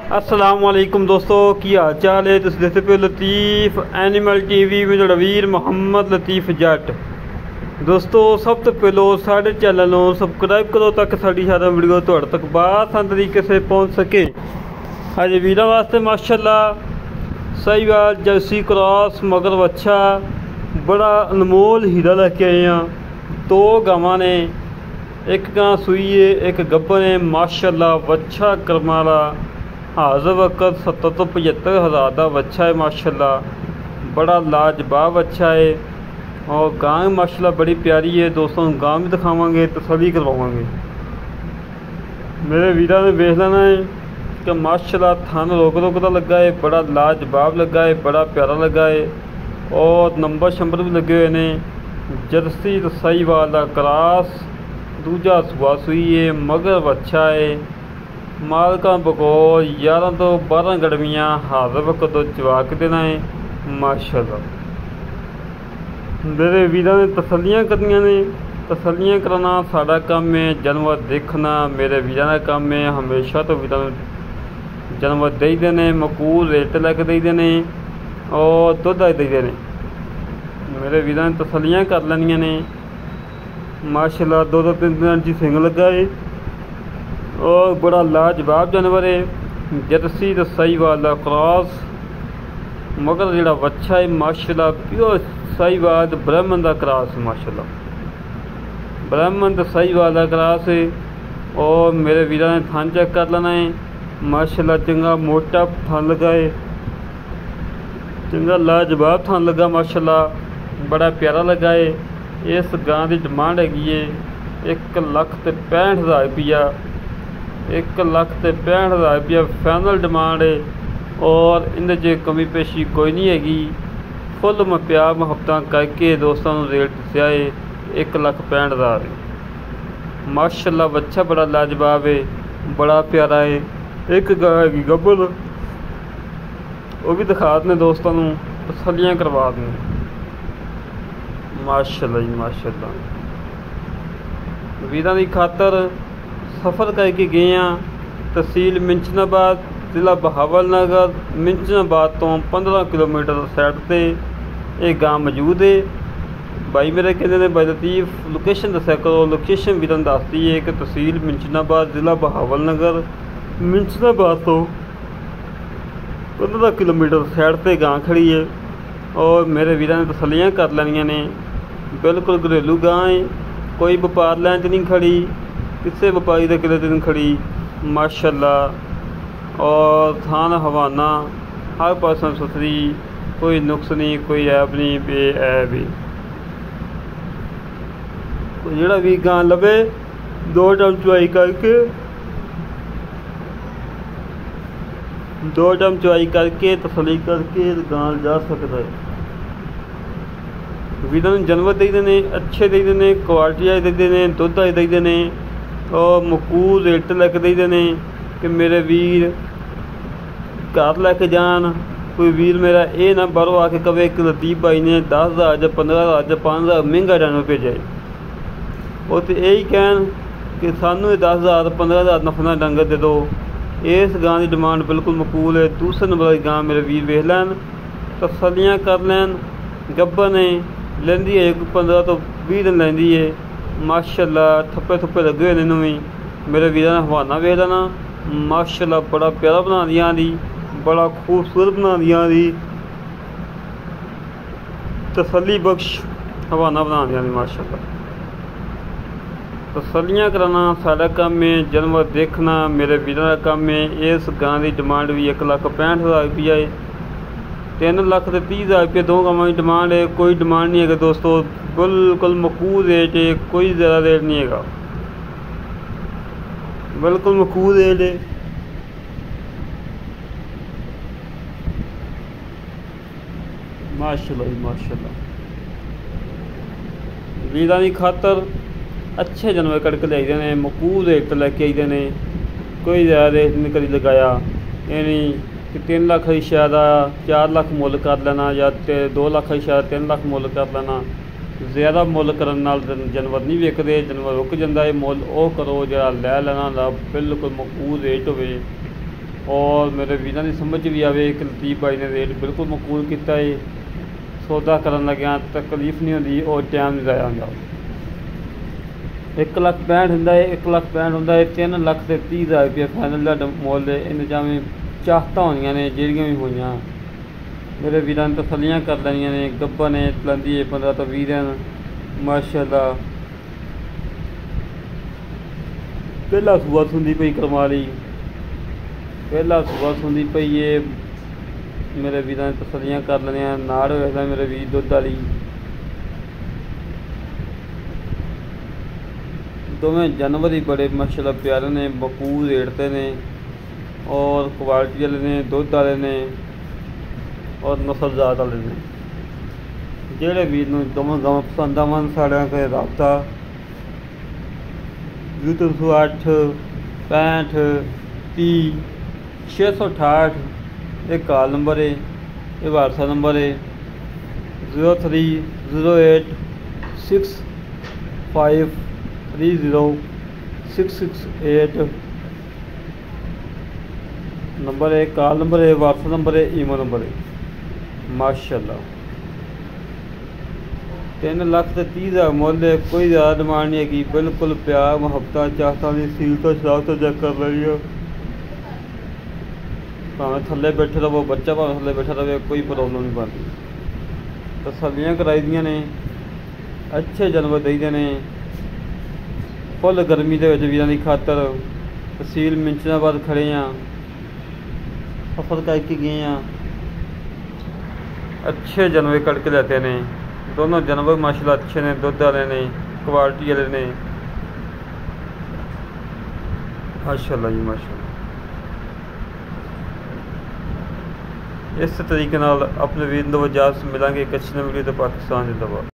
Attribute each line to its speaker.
Speaker 1: अस्सलाम वालेकुम दोस्तों, की हाल चाल है। तुम देखते पे लतीफ़ एनिमल टीवी में जो वीर मोहम्मद लतीफ़ जट। दोस्तों सब तो पहलो साढ़े चैनल को सबसक्राइब करो ताकि साड़ी सारा वीडियो तुहाडे तक बआसान तरीके से पहुँच सके। अज वीरों वास्ते माशाल्लाह साहिवाल जर्सी क्रॉस मगर बच्चा बड़ा अनमोल हीरा लेके आए हैं। दो गावां ने, एक गां सूई है एक गब्बर है। माशाल्लाह बच्चा करमाला हाज़र वक्त 70 तो 75 हज़ार का बच्चा है। माशाल्लाह बड़ा लाजवाब बच्चा है और गां माशाल्लाह बड़ी प्यारी है। दोस्तों गां भी दिखावांगे, तसल्ली करवावांगे। मेरे वीरा ने देख लेना है कि माशाल्लाह थान रोक का लगा है, बड़ा लाजवाब लगा है, बड़ा प्यारा लगा है और नंबर शंबर भी लगे हुए ने। जर्सी तो साहिवाल का क्रॉस दूजा सुबह सूई है मगर बच्चा है। मालका बकौल 11 तो 12 गड़मियाँ हाज़र वक्त तो चवा के देना है। माशाल्लाह मेरे वीरों ने तसल्लियाँ करनियाँ ने। तसल्लियाँ करना साड़ा काम है, जानवर देखना मेरे वीरों का काम है। हमेशा तो वीरों जानवर दे देने, मकूल रेट लैके दे देने और दुध दे देने। मेरे वीरों ने तसल्लियाँ कर लैनियाँ ने। माशाल्लाह 2-2 3 इंची सिंग लगा है और बड़ा लाजवाब जानवर है। जर्सी तो साहिवाल का क्रॉस मगर जोड़ा बच्चा है माशाल्लाह प्योर साहिवाल ब्राह्मण का क्रॉस। माशाल्लाह ब्राह्मण तो साहिवाल का क्रॉस है और मेरे वीरों ने थान चेक कर लेना है। माशाल्लाह चंगा मोटा थान लगा है, चंगा लाजवाब थान लगा। माशाल्लाह बड़ा प्यारा लगा है। इस गां की डिमांड हैगी है 1,65,000 रुपया। 1,65,000 रुपया फाइनल डिमांड है और इन्हें च कमी पेशी कोई नहीं हैगी। फुल प्यार मुहब्बत करके दोस्तों रेट दस्या है 1,65,000। माशाल्लाह बच्चा बड़ा लाजवाब है, बड़ा प्यारा है। एक गाय हैगी गब्बर, वो भी दिखा दें दोस्तों को, तसल्लियाँ करवा दें। माशाल्लाह जी माशाल्लाह वीरों की खातर सफ़र करके गए हैं। तहसील मिंचनाबाद, जिला बहावलनगर। मिंचनाबाद तो 15 किलोमीटर साइड से एक गांव मौजूद है। भाई मेरे कहते हैं भाई लतीफ़ लोकेशन दस्या करो। लोकेशन वीरों दसती है कि तहसील मिंचनाबाद, जिला बहावलनगर। मिंचनाबाद तो 15 किलोमीटर साइड से गां खड़ी है और मेरे वीरों ने तसल्लियाँ कर लैनियाँ ने। बिल्कुल घरेलू गां है, कोई व्यापार लैन च नहीं खड़ी, किसी व्यापारी के किले नहीं खड़ी। माशाल्लाह और थान हवाना हर पासों सुथरी, कोई नुक्स नहीं, कोई ऐब नहीं, बेऐब ही। जोड़ा भी गां लवे 2 टाइम चुआई करके तसली करके गां जा सकता है। वीरों ने जानवर दे देने, अच्छे दे देने, क्वालिटी दे देने, दुध दे देने और मकूल रेट लैके दे देने कि मेरे वीर घर लैके जान। कोई वीर मेरा ये ना बाहरों आके कवे कि लतीफ़ भाई ने 10,000 या 15,000 या 5,000 महंगा जानवर भेजा है। वो तो यही कहन कि सानू 10,000 15,000 नफना डंगर दे दो। इस गां की डिमांड बिल्कुल मकूल है। दूसरे नंबर की गां मेरे वीर वेख लैन, तसल्लियाँ कर लैन। गब्बर ने लेंदी है 15 तो 20 दिन लेंदी है। माशाल्लाह थप्पे थुप्पे लगे हुए ने। मेरे वीरों ने हवाना वेख लेना। माशाल्लाह बड़ा प्यारा बना दिया दी, बड़ा खूबसूरत बना दिया दी, तसल्ली बख्श हवाना बना दिया दी। माशाल्लाह तसल्लियाँ कराना साड़ा काम है, जानवर देखना मेरे वीरों का काम है। इस गां की डिमांड भी 1,65,000 रुपया है। 3,30,000 रुपये 2 गांवों की डिमांड है। कोई डिमांड नहीं है दोस्तों, बिल्कुल मकूल रेट है, कोई ज़्यादा रेट नहीं है, बिल्कुल मकूल रेट है। माशाल्लाह जी माशाल्लाह वीरों की खातर अच्छे जानवर कड़क ले ने, मकूल रेट लैके आईदे ने। कोई ज़्यादा रेट नहीं कभी लगाया। ये नहीं कि 3 लाख की शायद 4 लाख मुल कर लेना या 2 लाख की शायद 3 लाख मुल कर लेना। ज़्यादा मुल करन नाल जानवर नहीं विकते, जानवर रुक जाता है। मुल वो करो जो लै लेना बिल्कुल मकबूल रेट होवे। और मेरे वीरां की समझ भी आवे कि लतीफ़ भाई ने रेट बिल्कुल मकबूल किया है। सौदा करन लग्या तकलीफ नहीं होंदी और टाइम नहीं जाया होंदा। 1,65,000 होंदा है, 1,65,000 होंदा है। 3,30,000 रुपये फाइनल दा मुल है। इन जावें चाहता होनियां ने ਜਿਹੜੀਆਂ भी होईयां मेरे वीरां ने तसलियां कर लैनियां ने। गब्बा ने चलती है 15 तो 20 दिन माशाअल्लाह। पहला सूआ सुंदी पई करमाली, पहला सूआ सुंदी पई है। मेरे वीरां ने तसलियां कर लैनियां। नाड़ वेखदा मेरे वीर दुध वाली। दोवें जानवर ही बड़े माशाअल्लाह प्यारे ने, बकूल रेटते ने और क्वालिटी वाले ने, दुध वाले ने और नस्लजात वाले ने। जेड़े वीर नूं दोवें गावां पसंद आवन साढ़े नाल राबता 0308 65 30 668 ये कॉल नंबर है, ये व्हाट्सएप नंबर है 0308 65 30 668 नंबर है, कॉल नंबर है, व्हाट्सएप नंबर है, ईमेल नंबर है। माशाअल्लाह 3,30,000 मुल है। कोई ज़्यादा डिमांड नहीं हैगी। बिल्कुल प्यार मुहब्बत चाहता नहीं, सील तो शराब तो चेक कर रही है। भावें थले बैठे रहो बच्चा, भावें थले बैठा रहे, कोई प्रॉब्लम नहीं बनती। तसलियां कराई दियां ने, अच्छे जानवर दईदे ने। फुल गर्मी के वीरां की खातर तहसील मिंचनाबाद खड़े हाँ, सफर करके गए हाँ। अच्छे जानवर कड़के लेते हैं। दोनों जानवर माशाल्लाह अच्छे ने, दुध वाले ने, क्वालिटी वाले ने। माशाल्लाह जी माशाल्लाह। इस तरीके नाल अपने वीर नूं इजाज़त मिलांगे। एक अच्छी वीडियो तो पाकिस्तान जिंदाबाद।